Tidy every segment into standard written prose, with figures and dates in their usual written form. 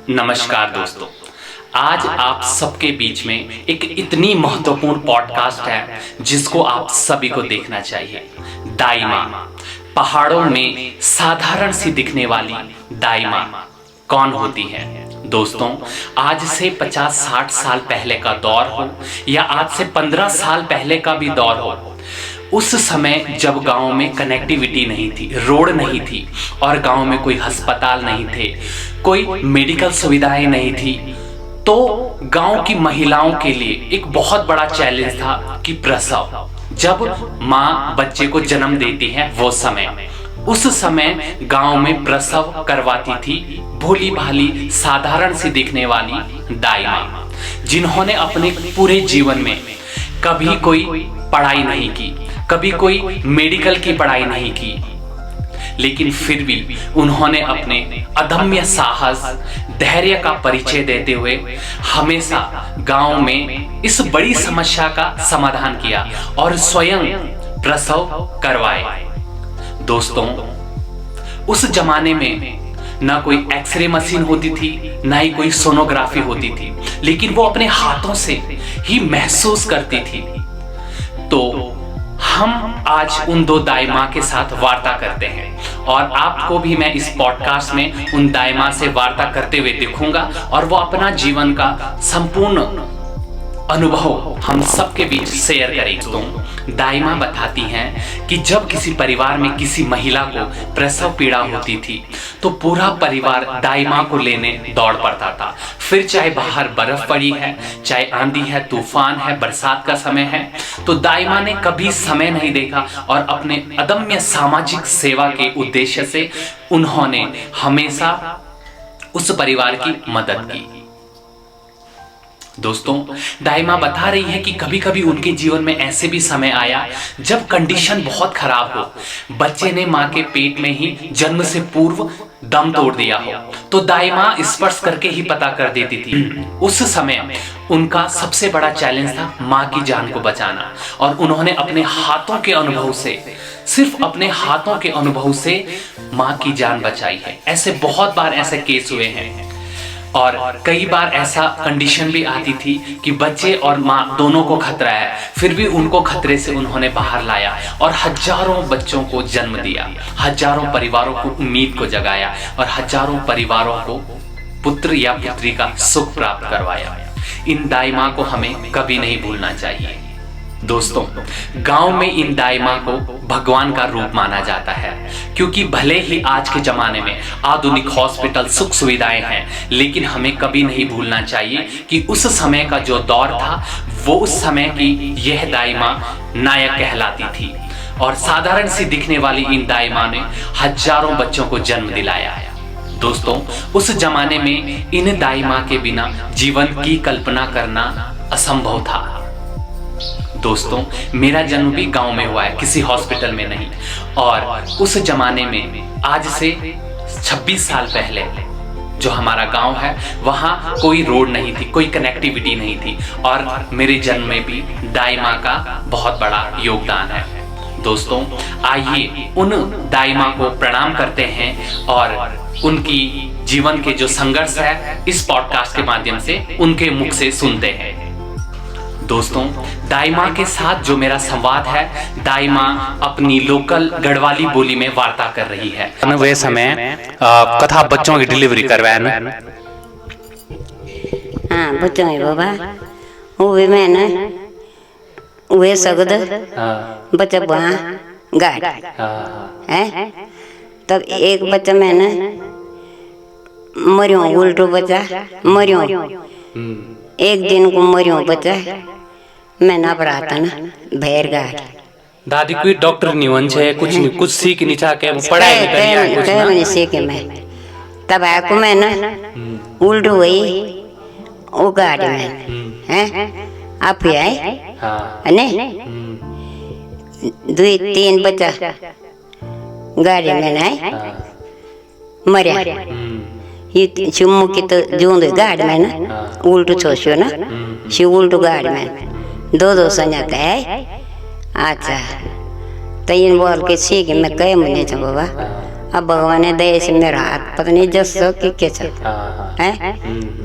नमस्कार दोस्तों, आज आप सबके बीच में एक इतनी महत्वपूर्ण पॉडकास्ट है जिसको आप सभी को देखना चाहिए। दाई माँ, पहाड़ों में साधारण सी दिखने वाली दाई माँ कौन होती है? दोस्तों, आज से 50-60 साल पहले का दौर हो या आज से 15 साल पहले का भी दौर हो, उस समय जब गांव में कनेक्टिविटी नहीं थी, रोड नहीं थी और गांव में कोई अस्पताल नहीं थे, कोई मेडिकल सुविधाएं नहीं थी, तो गांव की महिलाओं के लिए एक बहुत बड़ा चैलेंज था कि प्रसव, जब माँ बच्चे को जन्म देती है वो समय, उस समय गांव में प्रसव करवाती थी भोली भाली साधारण सी दिखने वाली दाई माँ, जिन्होंने अपने पूरे जीवन में कभी कोई पढ़ाई नहीं की, कभी कोई मेडिकल की पढ़ाई नहीं की, लेकिन फिर भी उन्होंने अपने अदम्य साहस, धैर्य का परिचय देते हुए हमेशा गांव में इस बड़ी समस्या का समाधान किया और स्वयं प्रसव करवाए। दोस्तों, उस जमाने में ना कोई एक्सरे मशीन होती थी, ना ही कोई सोनोग्राफी होती थी, लेकिन वो अपने हाथों से ही महसूस करती थी। तो हम आज उन दो दाई माँ के साथ वार्ता करते हैं और आपको भी मैं इस पॉडकास्ट में उन दाई माँ से वार्ता करते हुए दिखूंगा और वो अपना जीवन का संपूर्ण अनुभव हम सबके बीच शेयर करेंगे। दोस्तों, दाई माँ बताती हैं कि जब किसी परिवार में किसी महिला को प्रसव पीड़ा होती थी तो पूरा परिवार दाई माँ को लेने दौड़ पड़ता था। फिर चाहे बाहर बर्फ पड़ी है, चाहे आंधी है, तूफान है, बरसात का समय है, तो दाई माँ ने कभी समय नहीं देखा और अपने अदम्य सामाजिक सेवा के उद्देश्य से उन्होंने हमेशा उस परिवार की मदद की। दोस्तों, दाई माँ बता रही है कि कभी कभी उनके जीवन में ऐसे भी समय आया जब कंडीशन बहुत खराब हो, बच्चे ने माँ के पेट में ही जन्म से पूर्व दम तोड़ दिया हो, तो दाई माँ स्पर्श करके ही पता कर देती थी। उस समय उनका सबसे बड़ा चैलेंज था माँ की जान को बचाना और उन्होंने अपने हाथों के अनुभव से, सिर्फ अपने हाथों के अनुभव से माँ की जान बचाई है। ऐसे बहुत बार ऐसे केस हुए हैं और कई बार ऐसा कंडीशन भी आती थी कि बच्चे और माँ दोनों को खतरा है, फिर भी उनको खतरे से उन्होंने बाहर लाया और हजारों बच्चों को जन्म दिया, हजारों परिवारों को उम्मीद को जगाया और हजारों परिवारों को पुत्र या पुत्री का सुख प्राप्त करवाया। इन दाई माँ को हमें कभी नहीं भूलना चाहिए। दोस्तों, गांव में इन दाई माँ को भगवान का रूप माना जाता है, क्योंकि भले ही आज के जमाने में आधुनिक हॉस्पिटल, सुख सुविधाएं हैं, लेकिन हमें कभी नहीं भूलना चाहिए कि उस समय का जो दौर था वो उस समय की यह दाई माँ नायक कहलाती थी और साधारण सी दिखने वाली इन दाई माँ ने हजारों बच्चों को जन्म दिलाया। दोस्तों, उस जमाने में इन दाई माँ के बिना जीवन की कल्पना करना असंभव था। दोस्तों, मेरा जन्म भी गांव में हुआ है, किसी हॉस्पिटल में नहीं, और उस जमाने में आज से 26 साल पहले जो हमारा गांव है वहाँ कोई रोड नहीं थी, कोई कनेक्टिविटी नहीं थी और मेरे जन्म में भी दाई माँ का बहुत बड़ा योगदान है। दोस्तों, आइए उन दाई माँ को प्रणाम करते हैं और उनकी जीवन के जो संघर्ष है इस पॉडकास्ट के माध्यम से उनके मुख से सुनते हैं। दोस्तों, दाई माँ के साथ जो मेरा संवाद है, दाई माँ अपनी लोकल गढ़वाली बोली में वार्ता कर रही है। वे समय कथा बच्चों की डिलीवरी करवाया ना? हाँ, बच्चों है बाबा, वो भी मैं ना वे सगद बच्चा वहाँ गाड़ है, तब एक बच्चा मैं ना मरियो, उल्टो बच्चा मरियो, एक दिन को मरियो बच्चा, मैं ना पढ़ाता ना भैर गाड़। दादी कोई डॉक्टर निवन छे, कुछ नहीं, कुछ सीख नहीं चाहे पढ़ाई नहीं कुछ ना मैंने सीखे मैं, तब आको मैं ना उल्टो हुई वो गाड़ी में हैं आप ही आए ने 2-3 बच्चा गाड़ी में आए मरिया, ये चुम्मू की तो जो गाड़ी में ना उल्टो छोशो ना, शी उल्टो गाड़ी में 2 संजा कहे। अच्छा, तो इन बोल के सीख मैं कहे मुझे बाबा अब भगवान ने दया से मेरा हाथ पता नहीं जस कि के छ है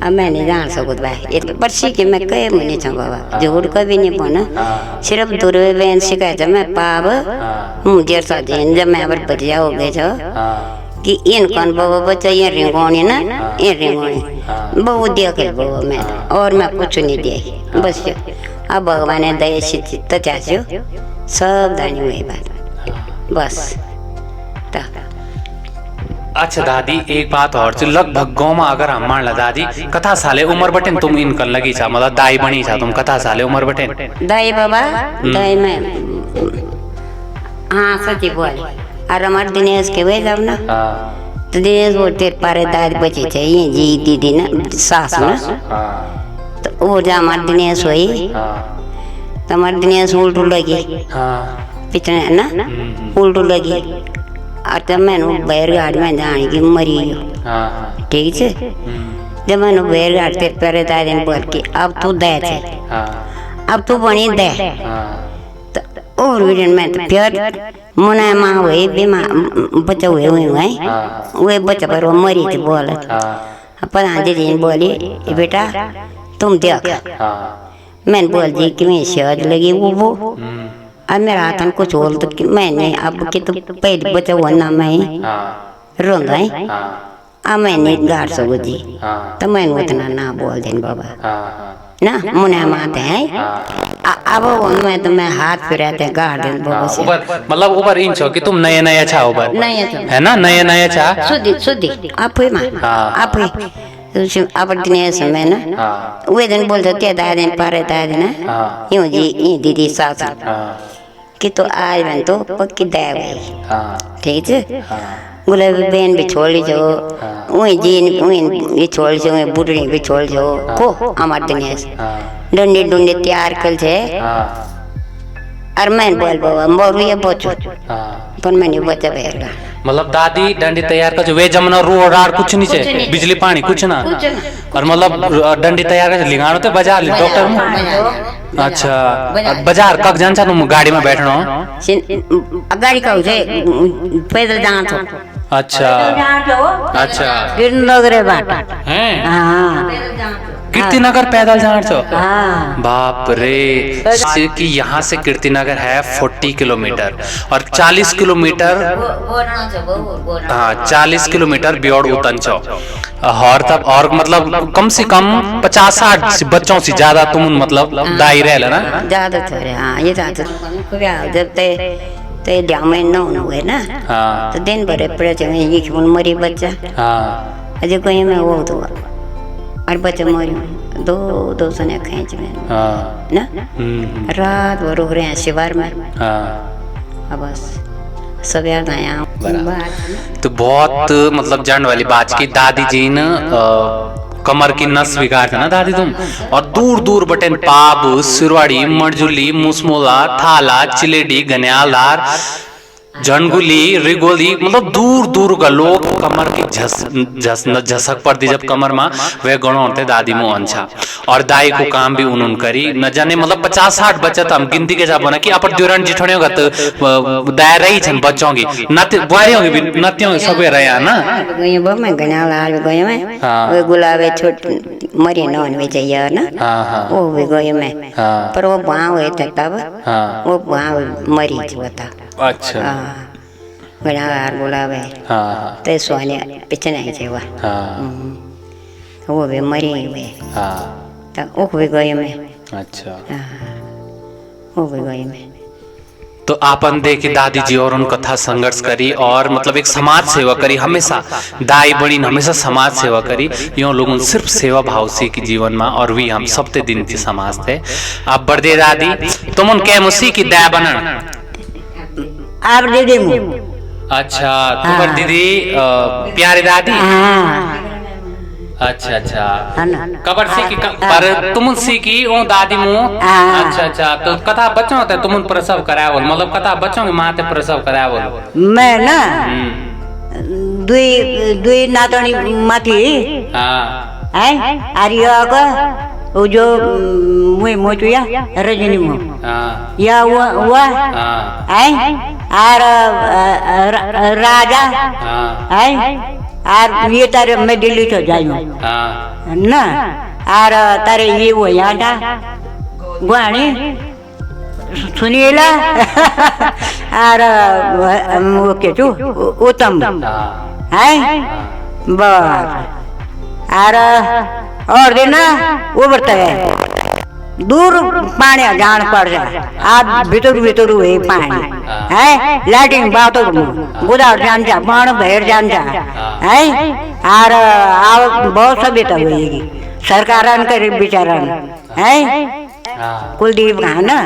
अब मैं नहीं जान सकूँ भाई ये तो पर्ची के मैं कहे मुझे छ बाबा झूठ कभी नहीं बोना सिर्फ दुर्व्यवहार शिकायत है मैं पाप मुझे साधन जब मैं अबर बचिया हो गए छ कि इन कौन बाबा बच्चा ये रिंगोनी ना ये रिंगोनी बहुत दिया कर बाबा मैं और मैं कुछ नहीं दिया बस अब भगवान ने दया से चित्त चाचो सब दानी हुई बात बस अच्छा दादी एक बात और चाहिँ लगभग गाउँमा अगर हम मान ला दादी कथा साले उमर बटेन तुम इनकन लगी छ मतलब दाई बनी छ तुम कथा साले उमर बटेन दाई बाबा दाई में हाँ सच्ची बोले और हमारे दिनेश के वे जब ना तो दिनेश वो तेरे पारे दादी बची थे ये जी दीदी ना सास ना तो वो जब हमारे दिनेश हुई तो हमारे दिनेश उल्टू लगी पिछले ना उल्टू लगी और तब मैंने बैरगाड़ में जाने की मरी ठीक है जब मैंने बैरगाड़ तेरे पारे दादी ने बोल के अब तू दे थे अब तू बनी दे और वीडियो में तो फिर मुना माँ हुए बीमार बच्चा हुए वे बच्चा पर वो मरी थी बोल पता जी ने बोली बेटा तुम देख मैंने बोल जी कि मैं शहद लगी वो अब मेरा हाथ कुछ बोल तो मैंने अब कि तो पहले बच्चा हुआ ना मैं रोंद है अब मैंने गाड़ सकूँ जी तो मैंने उतना ना बोल दें बाबा ना मुना माते हैं अब मैं तो मैं हाथ फिराते गाड़ दें बाबा से मतलब ऊपर इन छो कि तुम नया नया छा ऊपर नया है ना नया नया छा सुधी आप ही मां आप ही अब दिनेश में ना वे दिन बोलते थे दादी पारे दादी ना यूं जी ये दीदी सास कि तो आज मैं तो पक्की दे गई ठीक है गुलाबी बहन भी छोड़ लीजो वही जीन वही ये छोड़ जो वही बुढ़ी भी छोड़ जो को हमारे दिनेश डंडे डंडे तैयार कर थे और मैं बोल बाबा मोरू ये बचो पर मैंने बचा बैठा मतलब दादी डंडी तैयार कर जो वे जमना रोड रार कुछ नहीं छे बिजली पानी कुछ ना और मतलब डंडी तैयार कर लिगानो तो बाजार ले डॉक्टर में अच्छा बाजार कब जान चा तुम गाड़ी में बैठना गाड़ी का उसे पैदल जाना था अच्छा अच्छा गिरनगरे बाटा हैं हाँ कीर्तिनगर पैदल जाना छो बाप रे कि यहाँ से कीर्तिनगर है 40 किलोमीटर और 40 किलोमीटर हाँ 40 किलोमीटर बियौड़ उतन छो और तब और मतलब कम से कम 50-60 बच्चों से ज्यादा तुम मतलब दाई रह ना ज्यादा थे हाँ ये ज्यादा जब ते ड्याम में न हुए ना तो दिन भर पड़े थे ये क्यों मरी बच्चा अजय कोई मैं वो तो और बच्चा मरी दो सने खींच में ना रात भर रुक रहे हैं शिवार में अब बस सब याद आया तो बहुत मतलब जान वाली बात की दादी जी ने कमर की नस बिगाड़ थे ना दादी तुम और दूर दूर बटेन पाब सिरवाड़ी मरजुली मुसमोला थाला चिलेडी गन्यालदार झनगुली रिगोली मतलब दूर दूर का लोग कमर की झसक पर दी जब कमर में वे गणों होते दादी मोहन छा और दाई को काम भी उन्होंने करी न जाने मतलब 50-60 बच्चा हम गिनती के जाबो ना कि अपर दुरन जिठोने का तो दाय रही छन बच्चों की नत बुआरियों की भी नत्यों सबे रहे ना गए बो मैं गन्यालदार गए मैं वो गुलाबे छोट मरी नौन में चाहिए ना वो भी गए मैं पर वो वहाँ हुए तब वो वहाँ मरी थी बता अच्छा गन्यालदार गुलाबे तो सोने पीछे नहीं चाहिए वो भी मरी हुए तो वो भी गए मैं अच्छा वो भी गए मैं तो आपन देखी दादी जी और उन कथा संघर्ष करी और मतलब एक समाज सेवा करी हमेशा दाई बड़ी हमेशा समाज सेवा करी यूं लोगों सिर्फ सेवा भाव से की जीवन में और भी हम सबते दिन थी समाज थे आप बड़े दादी तुम क्या मुसी की दया बनन आप दीदी अच्छा तुम्हारी दीदी प्यारी दादी अच्छा अच्छा कबर सी की पर तुम सी की ओ दादी मु अच्छा अच्छा तो कथा बच्चों होते तुम प्रसव करावल मतलब कथा बच्चों के माते प्रसव करावल मैं ना दुई नातनी माथी है आर्या का वो जो मुई मोचुया रजनी मु या हुआ है और राजा हाँ है और ये तारे मैं दिल्ली तो जाऊँ हाँ ना और तारे ये वो यहाँ था गुआनी सुनीला और वो के तू उत्तम है बस और दिन उबरता है दूर पानी जान पड़ जाए आप भीतर हुए पानी है लाइटिंग बात गुदार जान जा पान बहर जान जा है और आप बहुत सभ्यता हुएगी सरकार करे बेचारन है कुलदीप ना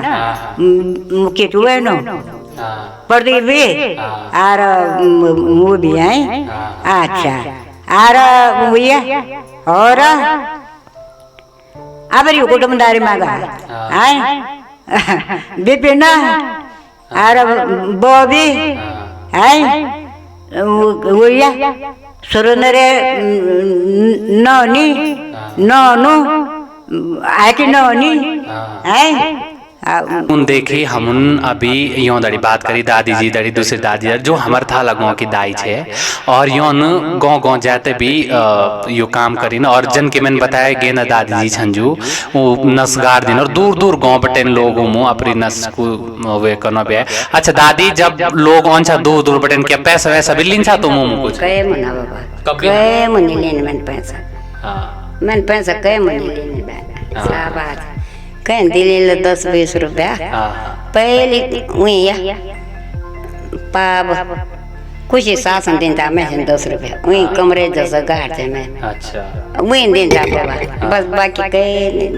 मुख्य चुए नो प्रदीप भी और वो भी है अच्छा और भैया और अब ये कुटुंबदारी मांगा है बिपिन और बॉबी है भैया सुरेंद्र नौनी नौनू आके नौनी है उन देखे हम अभी यो दड़ी बात करी दादी जी दड़ी दूसरी दादी जो हमारे था लगों की दाई छे और योन गाँव जाते भी यो काम करी ना और जन के मैंने बताया गे ना दादी जी छंजू वो नसगार दिन और दूर दूर गाँव बटेन लोग अपनी नस को वे करना भी है। अच्छा दादी जब लोग औंचा दूर दूर बटेन क्या पैसा वैसा भी लिंचा तो मुँह कुछ कहे मना बाबा कहे मनी लेने मैंने पैसा कहे मनी लेने बात कहीं दिले 10-20 रुपया पहले वही पाब कुछ ही शासन दिन था मैं 10 रुपया वही कमरे जैसा गाड़ थे मैं अच्छा वही दिन था बाबा बस बाकी कहे नहीं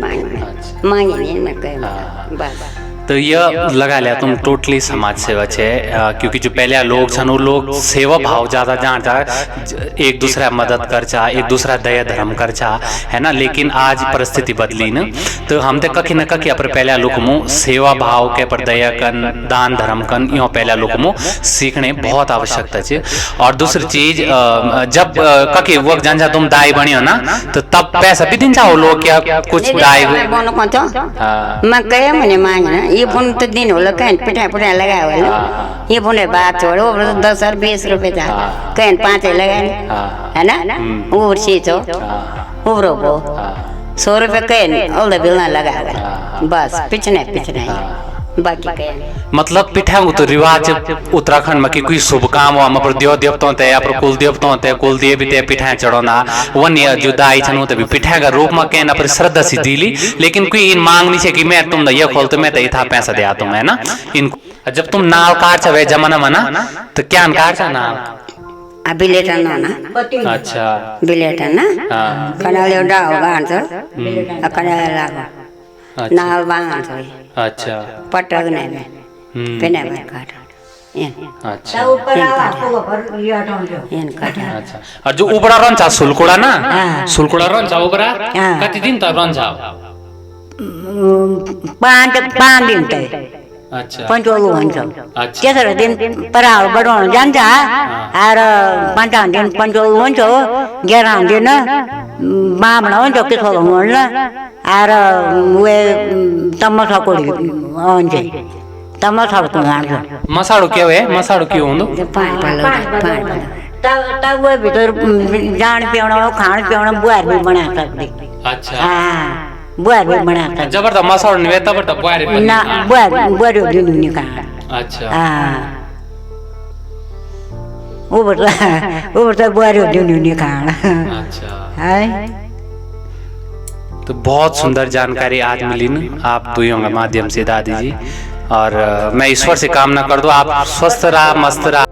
मांगे नहीं मैं कहे बस तो यह लगा लिया तुम टोटली समाज सेवा छे क्योंकि जो पहले लोग छन वो लोग सेवा भाव ज्यादा जानता एक दूसरा मदद कर चा एक दूसरा दया धर्म कर चा है ना। लेकिन आज परिस्थिति बदली न तो हम ते कखी न कखी अपर पहले लोग मु सेवा भाव के पर दया कन दान धर्म कन यो पहले लोग मु सीखने बहुत आवश्यकता छे। और दूसरी चीज जब कखी वक्त जान जा तुम दाई बनियो ना तो तब पैसा भी दिन चाहो लोग क्या कुछ दाई मैं कहे मने मांगना ये फोन तो दिन होला कहीं पिटा लगा हुआ ये फोन बात छोड़ो 10 और 20 रुपए था कहीं 5 लगा है ना वो चीज हो उबरो वो 100 रुपए कहीं ओले बिलना लगा बस पिछने बाकी कहीं मतलब पिठा तो रिवाज उत्तराखंड में कि कोई शुभ काम हो पर देव देवता ते या पर कुल देवता ते कुल देवी ते पिठा चढ़ोना वन जो दाई छनु ते पिठा का रूप में कहना पर श्रद्धा सी दिली। लेकिन कोई इन मांग नहीं है कि मैं तुम ये खोल तो मैं था पैसा दे तुम है ना इन जब तुम नाल काट वे जमाना में ना तो क्या काट नाल बिलेटन ना अच्छा बिलेटन ना कनाले डाव गान तो कनाले लागो नाल बांग तो अच्छा पटक नहीं में पेने में काट अच्छा अच्छा और जो उबड़ा रंचा सुलकुड़ा ना सुलकुड़ा रंचा उबड़ा कति दिन तक रंचा 5 दिन तक अच्छा पंचोलू हंसो अच्छा तेसरो दिन पराल बढाउन जान्छ और 5 दिन पंचोलू हंसो 11 दिन बामणा हंसो त्यसो हुन्न और वे तमसा कोडी हंसे तमसा को गान्छ मसाड़ो क्या है मसाड़ो क्यों होंदो तब वो भीतर जान पियोण खाण पियोण बुआर भी बना सकदी अच्छा हां बुआर भी बना सकदी जबरदस्त मसाड़ो निवे तब तो बुआर ना बुआर दिन निकाल अच्छा हां ऊपर तो बुआर दिन निकाल अच्छा है। तो बहुत सुंदर जानकारी आज मिली न आप दुइयों के माध्यम से दादी जी और मैं ईश्वर से कामना कर दूं आप स्वस्थ रहा मस्त रहा।